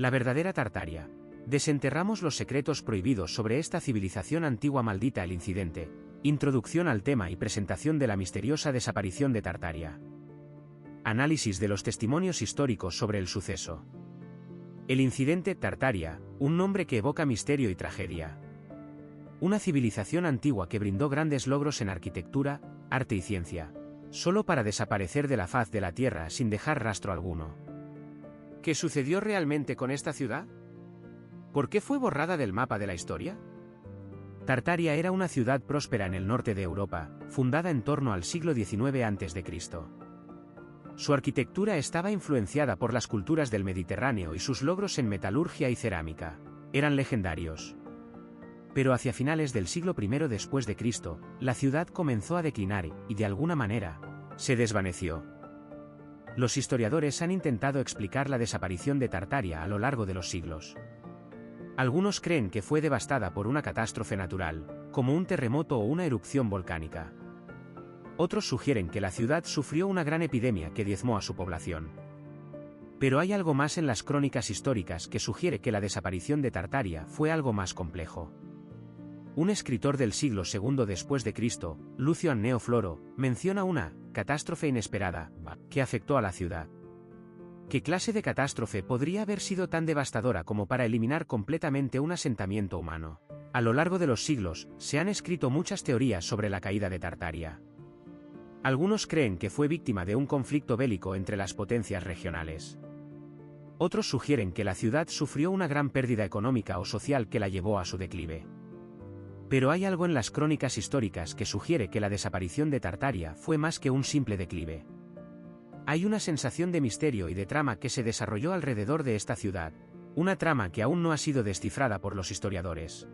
La verdadera Tartaria. Desenterramos los secretos prohibidos sobre esta civilización antigua maldita. El incidente. Introducción al tema y presentación de la misteriosa desaparición de Tartaria. Análisis de los testimonios históricos sobre el suceso. El incidente Tartaria, un nombre que evoca misterio y tragedia. Una civilización antigua que brindó grandes logros en arquitectura, arte y ciencia, solo para desaparecer de la faz de la Tierra sin dejar rastro alguno. ¿Qué sucedió realmente con esta ciudad? ¿Por qué fue borrada del mapa de la historia? Tartaria era una ciudad próspera en el norte de Europa, fundada en torno al siglo XIX a.C. Su arquitectura estaba influenciada por las culturas del Mediterráneo y sus logros en metalurgia y cerámica eran legendarios. Pero hacia finales del siglo I después de Cristo, la ciudad comenzó a declinar y, de alguna manera, se desvaneció. Los historiadores han intentado explicar la desaparición de Tartaria a lo largo de los siglos. Algunos creen que fue devastada por una catástrofe natural, como un terremoto o una erupción volcánica. Otros sugieren que la ciudad sufrió una gran epidemia que diezmó a su población. Pero hay algo más en las crónicas históricas que sugiere que la desaparición de Tartaria fue algo más complejo. Un escritor del siglo II después de Cristo, Lucio Anneo Floro, menciona una catástrofe inesperada que afectó a la ciudad. ¿Qué clase de catástrofe podría haber sido tan devastadora como para eliminar completamente un asentamiento humano? A lo largo de los siglos, se han escrito muchas teorías sobre la caída de Tartaria. Algunos creen que fue víctima de un conflicto bélico entre las potencias regionales. Otros sugieren que la ciudad sufrió una gran pérdida económica o social que la llevó a su declive. Pero hay algo en las crónicas históricas que sugiere que la desaparición de Tartaria fue más que un simple declive. Hay una sensación de misterio y de trama que se desarrolló alrededor de esta ciudad, una trama que aún no ha sido descifrada por los historiadores.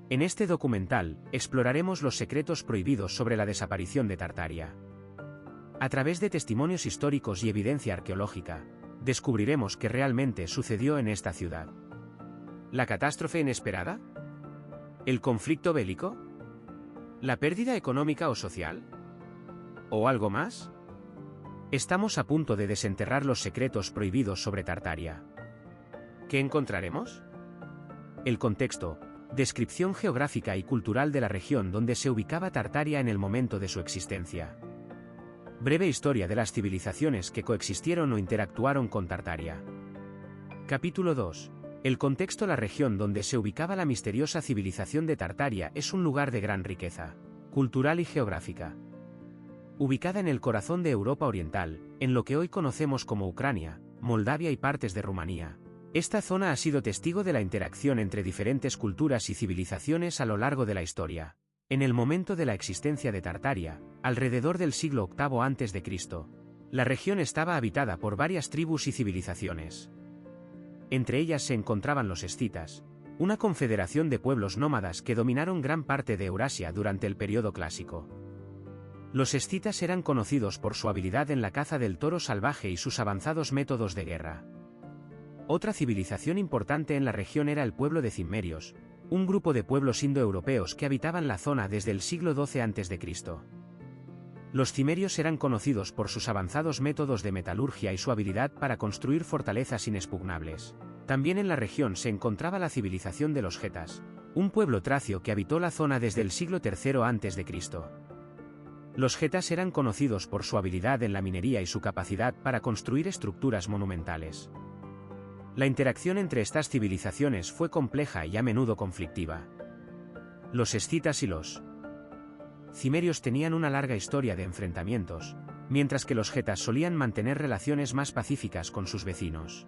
En este documental, exploraremos los secretos prohibidos sobre la desaparición de Tartaria. A través de testimonios históricos y evidencia arqueológica, descubriremos qué realmente sucedió en esta ciudad. ¿La catástrofe inesperada? ¿El conflicto bélico? ¿La pérdida económica o social? ¿O algo más? Estamos a punto de desenterrar los secretos prohibidos sobre Tartaria. ¿Qué encontraremos? El contexto, descripción geográfica y cultural de la región donde se ubicaba Tartaria en el momento de su existencia. Breve historia de las civilizaciones que coexistieron o interactuaron con Tartaria. Capítulo 2. El contexto. La región donde se ubicaba la misteriosa civilización de Tartaria es un lugar de gran riqueza cultural y geográfica. Ubicada en el corazón de Europa Oriental, en lo que hoy conocemos como Ucrania, Moldavia y partes de Rumanía, esta zona ha sido testigo de la interacción entre diferentes culturas y civilizaciones a lo largo de la historia. En el momento de la existencia de Tartaria, alrededor del siglo VIII a.C., la región estaba habitada por varias tribus y civilizaciones. Entre ellas se encontraban los escitas, una confederación de pueblos nómadas que dominaron gran parte de Eurasia durante el período clásico. Los escitas eran conocidos por su habilidad en la caza del toro salvaje y sus avanzados métodos de guerra. Otra civilización importante en la región era el pueblo de Cimmerios, un grupo de pueblos indoeuropeos que habitaban la zona desde el siglo XII a.C. Los cimerios eran conocidos por sus avanzados métodos de metalurgia y su habilidad para construir fortalezas inexpugnables. También en la región se encontraba la civilización de los getas, un pueblo tracio que habitó la zona desde el siglo III a.C. Los getas eran conocidos por su habilidad en la minería y su capacidad para construir estructuras monumentales. La interacción entre estas civilizaciones fue compleja y a menudo conflictiva. Los escitas y los cimerios tenían una larga historia de enfrentamientos, mientras que los getas solían mantener relaciones más pacíficas con sus vecinos.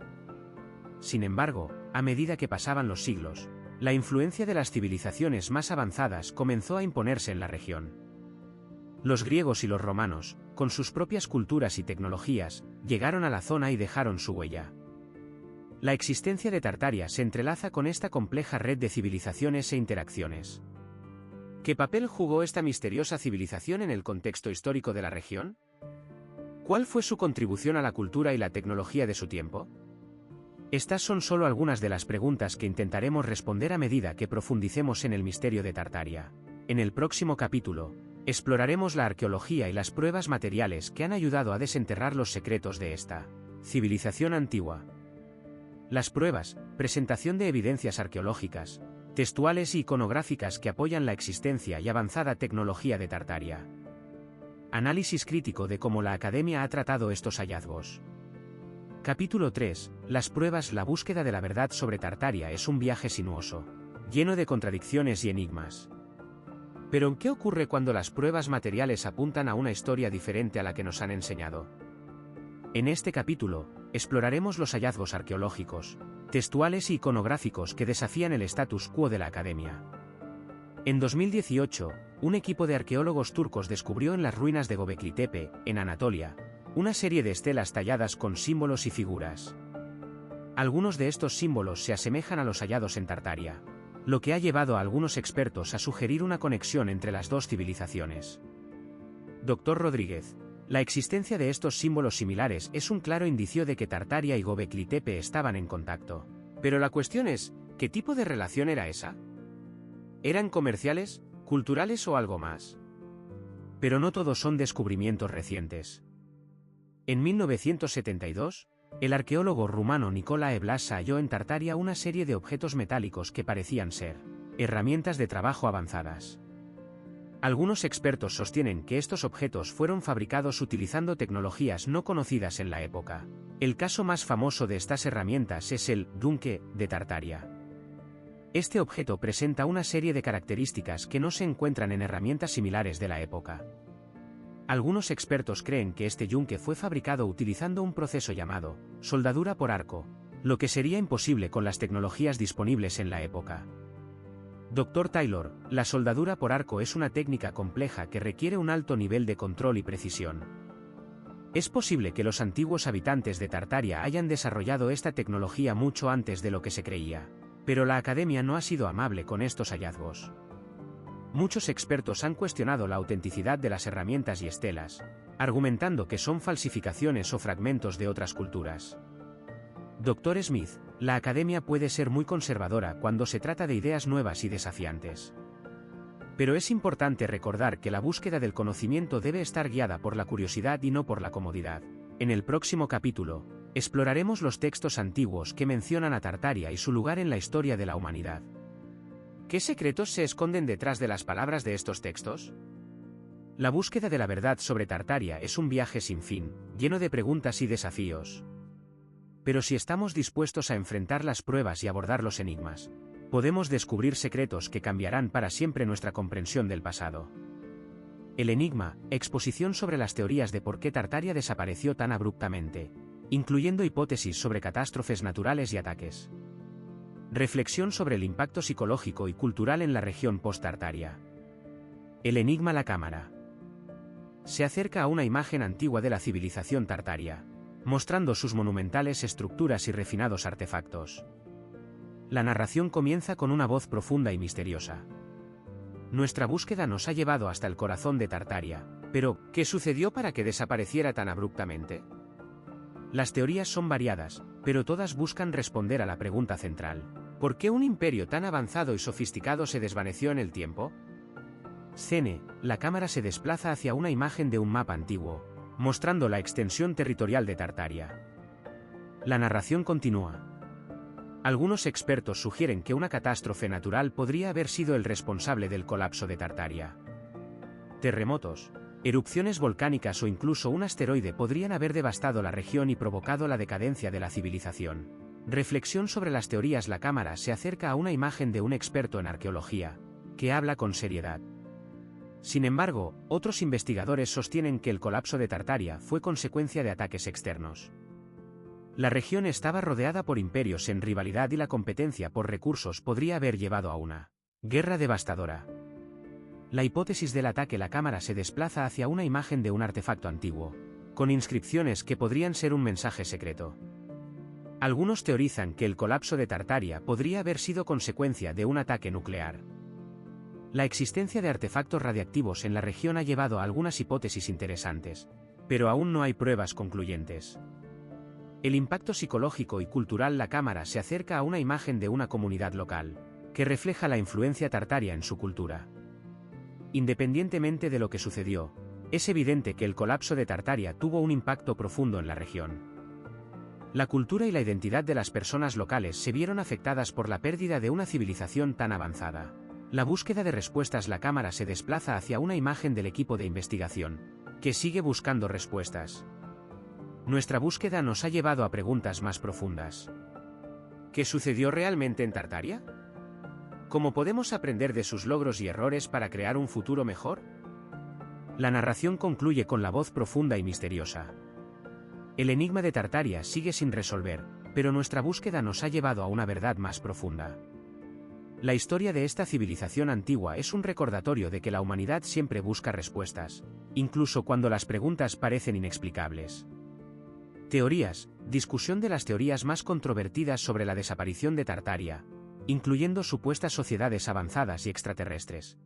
Sin embargo, a medida que pasaban los siglos, la influencia de las civilizaciones más avanzadas comenzó a imponerse en la región. Los griegos y los romanos, con sus propias culturas y tecnologías, llegaron a la zona y dejaron su huella. La existencia de Tartaria se entrelaza con esta compleja red de civilizaciones e interacciones. ¿Qué papel jugó esta misteriosa civilización en el contexto histórico de la región? ¿Cuál fue su contribución a la cultura y la tecnología de su tiempo? Estas son solo algunas de las preguntas que intentaremos responder a medida que profundicemos en el misterio de Tartaria. En el próximo capítulo, exploraremos la arqueología y las pruebas materiales que han ayudado a desenterrar los secretos de esta civilización antigua. Las pruebas, presentación de evidencias arqueológicas, textuales y iconográficas que apoyan la existencia y avanzada tecnología de Tartaria. Análisis crítico de cómo la Academia ha tratado estos hallazgos. Capítulo 3. Las pruebas. La búsqueda de la verdad sobre Tartaria es un viaje sinuoso, lleno de contradicciones y enigmas. Pero ¿qué ocurre cuando las pruebas materiales apuntan a una historia diferente a la que nos han enseñado? En este capítulo, exploraremos los hallazgos arqueológicos, textuales y iconográficos que desafían el status quo de la Academia. En 2018, un equipo de arqueólogos turcos descubrió en las ruinas de Göbekli Tepe, en Anatolia, una serie de estelas talladas con símbolos y figuras. Algunos de estos símbolos se asemejan a los hallados en Tartaria, lo que ha llevado a algunos expertos a sugerir una conexión entre las dos civilizaciones. Dr. Rodríguez, la existencia de estos símbolos similares es un claro indicio de que Tartaria y Göbekli Tepe estaban en contacto. Pero la cuestión es, ¿qué tipo de relación era esa? ¿Eran comerciales, culturales o algo más? Pero no todos son descubrimientos recientes. En 1972, el arqueólogo rumano Nicolae Blasa halló en Tartaria una serie de objetos metálicos que parecían ser herramientas de trabajo avanzadas. Algunos expertos sostienen que estos objetos fueron fabricados utilizando tecnologías no conocidas en la época. El caso más famoso de estas herramientas es el yunque de Tartaria. Este objeto presenta una serie de características que no se encuentran en herramientas similares de la época. Algunos expertos creen que este yunque fue fabricado utilizando un proceso llamado soldadura por arco, lo que sería imposible con las tecnologías disponibles en la época. Dr. Taylor, la soldadura por arco es una técnica compleja que requiere un alto nivel de control y precisión. Es posible que los antiguos habitantes de Tartaria hayan desarrollado esta tecnología mucho antes de lo que se creía, pero la Academia no ha sido amable con estos hallazgos. Muchos expertos han cuestionado la autenticidad de las herramientas y estelas, argumentando que son falsificaciones o fragmentos de otras culturas. Dr. Smith, la Academia puede ser muy conservadora cuando se trata de ideas nuevas y desafiantes. Pero es importante recordar que la búsqueda del conocimiento debe estar guiada por la curiosidad y no por la comodidad. En el próximo capítulo, exploraremos los textos antiguos que mencionan a Tartaria y su lugar en la historia de la humanidad. ¿Qué secretos se esconden detrás de las palabras de estos textos? La búsqueda de la verdad sobre Tartaria es un viaje sin fin, lleno de preguntas y desafíos. Pero si estamos dispuestos a enfrentar las pruebas y abordar los enigmas, podemos descubrir secretos que cambiarán para siempre nuestra comprensión del pasado. El enigma, exposición sobre las teorías de por qué Tartaria desapareció tan abruptamente, incluyendo hipótesis sobre catástrofes naturales y ataques. Reflexión sobre el impacto psicológico y cultural en la región post-Tartaria. El enigma. La cámara se acerca a una imagen antigua de la civilización tartaria, mostrando sus monumentales estructuras y refinados artefactos. La narración comienza con una voz profunda y misteriosa. Nuestra búsqueda nos ha llevado hasta el corazón de Tartaria, pero ¿qué sucedió para que desapareciera tan abruptamente? Las teorías son variadas, pero todas buscan responder a la pregunta central: ¿por qué un imperio tan avanzado y sofisticado se desvaneció en el tiempo? Scene, la cámara se desplaza hacia una imagen de un mapa antiguo, mostrando la extensión territorial de Tartaria. La narración continúa. Algunos expertos sugieren que una catástrofe natural podría haber sido el responsable del colapso de Tartaria. Terremotos, erupciones volcánicas o incluso un asteroide podrían haber devastado la región y provocado la decadencia de la civilización. Reflexión sobre las teorías. La cámara se acerca a una imagen de un experto en arqueología, que habla con seriedad. Sin embargo, otros investigadores sostienen que el colapso de Tartaria fue consecuencia de ataques externos. La región estaba rodeada por imperios en rivalidad y la competencia por recursos podría haber llevado a una guerra devastadora. La hipótesis del ataque. La cámara se desplaza hacia una imagen de un artefacto antiguo, con inscripciones que podrían ser un mensaje secreto. Algunos teorizan que el colapso de Tartaria podría haber sido consecuencia de un ataque nuclear. La existencia de artefactos radiactivos en la región ha llevado a algunas hipótesis interesantes, pero aún no hay pruebas concluyentes. El impacto psicológico y cultural. La cámara se acerca a una imagen de una comunidad local, que refleja la influencia tartaria en su cultura. Independientemente de lo que sucedió, es evidente que el colapso de Tartaria tuvo un impacto profundo en la región. La cultura y la identidad de las personas locales se vieron afectadas por la pérdida de una civilización tan avanzada. La búsqueda de respuestas. La cámara se desplaza hacia una imagen del equipo de investigación, que sigue buscando respuestas. Nuestra búsqueda nos ha llevado a preguntas más profundas. ¿Qué sucedió realmente en Tartaria? ¿Cómo podemos aprender de sus logros y errores para crear un futuro mejor? La narración concluye con la voz profunda y misteriosa. El enigma de Tartaria sigue sin resolver, pero nuestra búsqueda nos ha llevado a una verdad más profunda. La historia de esta civilización antigua es un recordatorio de que la humanidad siempre busca respuestas, incluso cuando las preguntas parecen inexplicables. Teorías, discusión de las teorías más controvertidas sobre la desaparición de Tartaria, incluyendo supuestas sociedades avanzadas y extraterrestres.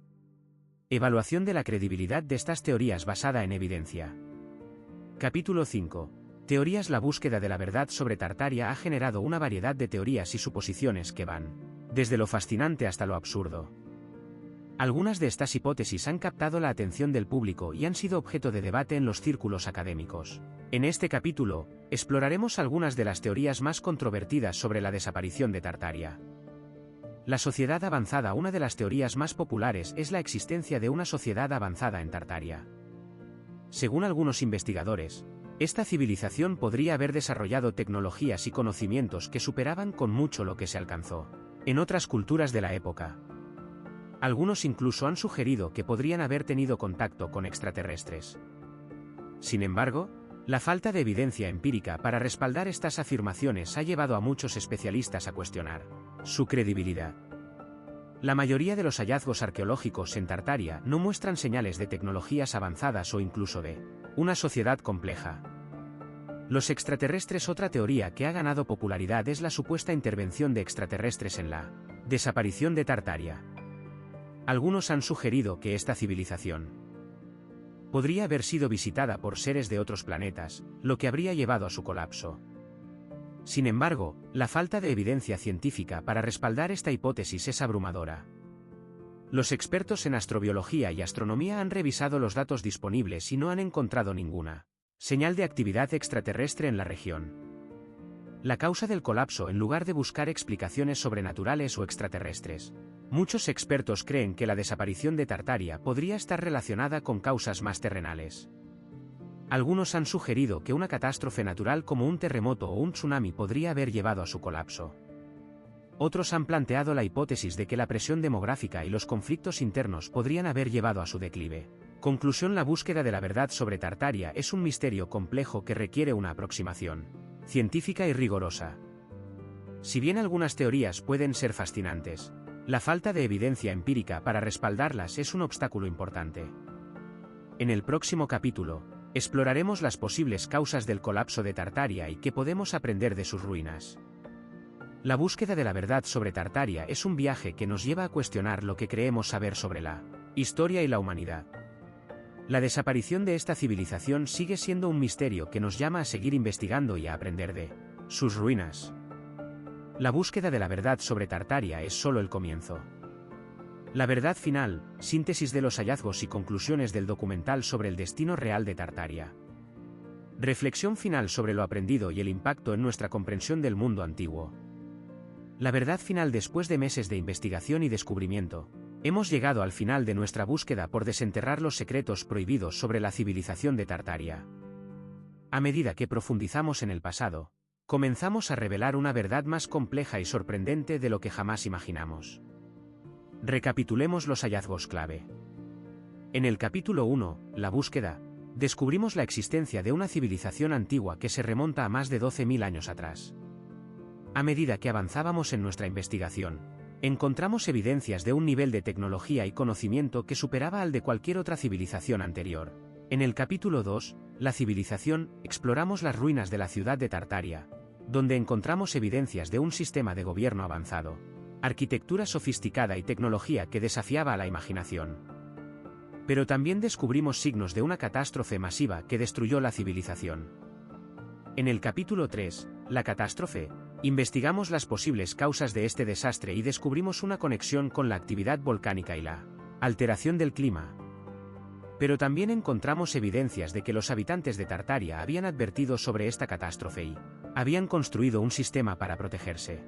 Evaluación de la credibilidad de estas teorías basada en evidencia. Capítulo 5. Teorías. La búsqueda de la verdad sobre Tartaria ha generado una variedad de teorías y suposiciones que van desde lo fascinante hasta lo absurdo. Algunas de estas hipótesis han captado la atención del público y han sido objeto de debate en los círculos académicos. En este capítulo, exploraremos algunas de las teorías más controvertidas sobre la desaparición de Tartaria. La sociedad avanzada. Una de las teorías más populares es la existencia de una sociedad avanzada en Tartaria. Según algunos investigadores, esta civilización podría haber desarrollado tecnologías y conocimientos que superaban con mucho lo que se alcanzó en otras culturas de la época. Algunos incluso han sugerido que podrían haber tenido contacto con extraterrestres. Sin embargo, la falta de evidencia empírica para respaldar estas afirmaciones ha llevado a muchos especialistas a cuestionar su credibilidad. La mayoría de los hallazgos arqueológicos en Tartaria no muestran señales de tecnologías avanzadas o incluso de una sociedad compleja. Los extraterrestres. Otra teoría que ha ganado popularidad es la supuesta intervención de extraterrestres en la desaparición de Tartaria. Algunos han sugerido que esta civilización podría haber sido visitada por seres de otros planetas, lo que habría llevado a su colapso. Sin embargo, la falta de evidencia científica para respaldar esta hipótesis es abrumadora. Los expertos en astrobiología y astronomía han revisado los datos disponibles y no han encontrado ninguna señal de actividad extraterrestre en la región. La causa del colapso. En lugar de buscar explicaciones sobrenaturales o extraterrestres, muchos expertos creen que la desaparición de Tartaria podría estar relacionada con causas más terrenales. Algunos han sugerido que una catástrofe natural como un terremoto o un tsunami podría haber llevado a su colapso. Otros han planteado la hipótesis de que la presión demográfica y los conflictos internos podrían haber llevado a su declive. Conclusión. La búsqueda de la verdad sobre Tartaria es un misterio complejo que requiere una aproximación científica y rigurosa. Si bien algunas teorías pueden ser fascinantes, la falta de evidencia empírica para respaldarlas es un obstáculo importante. En el próximo capítulo, exploraremos las posibles causas del colapso de Tartaria y qué podemos aprender de sus ruinas. La búsqueda de la verdad sobre Tartaria es un viaje que nos lleva a cuestionar lo que creemos saber sobre la historia y la humanidad. La desaparición de esta civilización sigue siendo un misterio que nos llama a seguir investigando y a aprender de sus ruinas. La búsqueda de la verdad sobre Tartaria es solo el comienzo. La verdad final, síntesis de los hallazgos y conclusiones del documental sobre el destino real de Tartaria. Reflexión final sobre lo aprendido y el impacto en nuestra comprensión del mundo antiguo. La verdad final. Después de meses de investigación y descubrimiento, hemos llegado al final de nuestra búsqueda por desenterrar los secretos prohibidos sobre la civilización de Tartaria. A medida que profundizamos en el pasado, comenzamos a revelar una verdad más compleja y sorprendente de lo que jamás imaginamos. Recapitulemos los hallazgos clave. En el capítulo 1, la búsqueda, descubrimos la existencia de una civilización antigua que se remonta a más de 12.000 años atrás. A medida que avanzábamos en nuestra investigación, encontramos evidencias de un nivel de tecnología y conocimiento que superaba al de cualquier otra civilización anterior. En el capítulo 2, la civilización, exploramos las ruinas de la ciudad de Tartaria, donde encontramos evidencias de un sistema de gobierno avanzado, arquitectura sofisticada y tecnología que desafiaba a la imaginación. Pero también descubrimos signos de una catástrofe masiva que destruyó la civilización. En el capítulo 3, la catástrofe, investigamos las posibles causas de este desastre y descubrimos una conexión con la actividad volcánica y la alteración del clima. Pero también encontramos evidencias de que los habitantes de Tartaria habían advertido sobre esta catástrofe y habían construido un sistema para protegerse.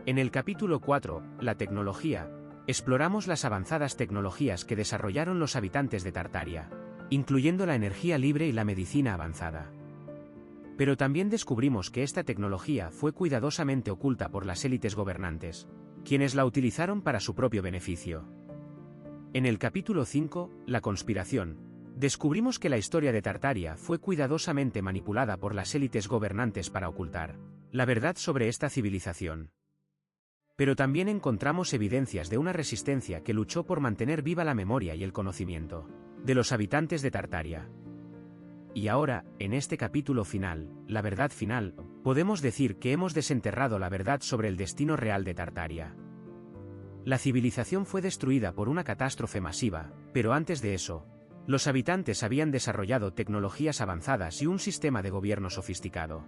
En el capítulo 4, la tecnología, exploramos las avanzadas tecnologías que desarrollaron los habitantes de Tartaria, incluyendo la energía libre y la medicina avanzada. Pero también descubrimos que esta tecnología fue cuidadosamente oculta por las élites gobernantes, quienes la utilizaron para su propio beneficio. En el capítulo 5, la conspiración, descubrimos que la historia de Tartaria fue cuidadosamente manipulada por las élites gobernantes para ocultar la verdad sobre esta civilización. Pero también encontramos evidencias de una resistencia que luchó por mantener viva la memoria y el conocimiento de los habitantes de Tartaria. Y ahora, en este capítulo final, la verdad final, podemos decir que hemos desenterrado la verdad sobre el destino real de Tartaria. La civilización fue destruida por una catástrofe masiva, pero antes de eso, los habitantes habían desarrollado tecnologías avanzadas y un sistema de gobierno sofisticado.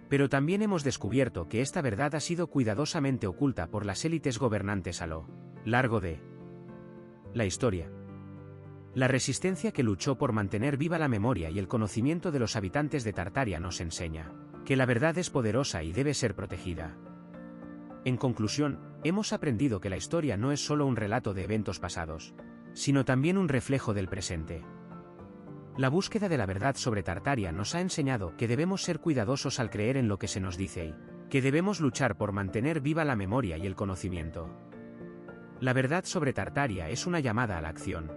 Pero también hemos descubierto que esta verdad ha sido cuidadosamente oculta por las élites gobernantes a lo largo de la historia. La resistencia que luchó por mantener viva la memoria y el conocimiento de los habitantes de Tartaria nos enseña que la verdad es poderosa y debe ser protegida. En conclusión, hemos aprendido que la historia no es solo un relato de eventos pasados, sino también un reflejo del presente. La búsqueda de la verdad sobre Tartaria nos ha enseñado que debemos ser cuidadosos al creer en lo que se nos dice y que debemos luchar por mantener viva la memoria y el conocimiento. La verdad sobre Tartaria es una llamada a la acción.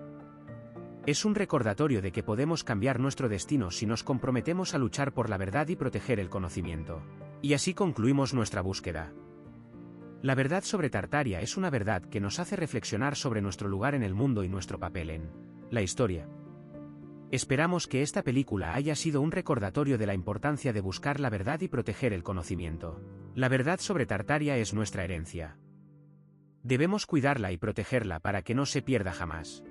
Es un recordatorio de que podemos cambiar nuestro destino si nos comprometemos a luchar por la verdad y proteger el conocimiento. Y así concluimos nuestra búsqueda. La verdad sobre Tartaria es una verdad que nos hace reflexionar sobre nuestro lugar en el mundo y nuestro papel en la historia. Esperamos que esta película haya sido un recordatorio de la importancia de buscar la verdad y proteger el conocimiento. La verdad sobre Tartaria es nuestra herencia. Debemos cuidarla y protegerla para que no se pierda jamás.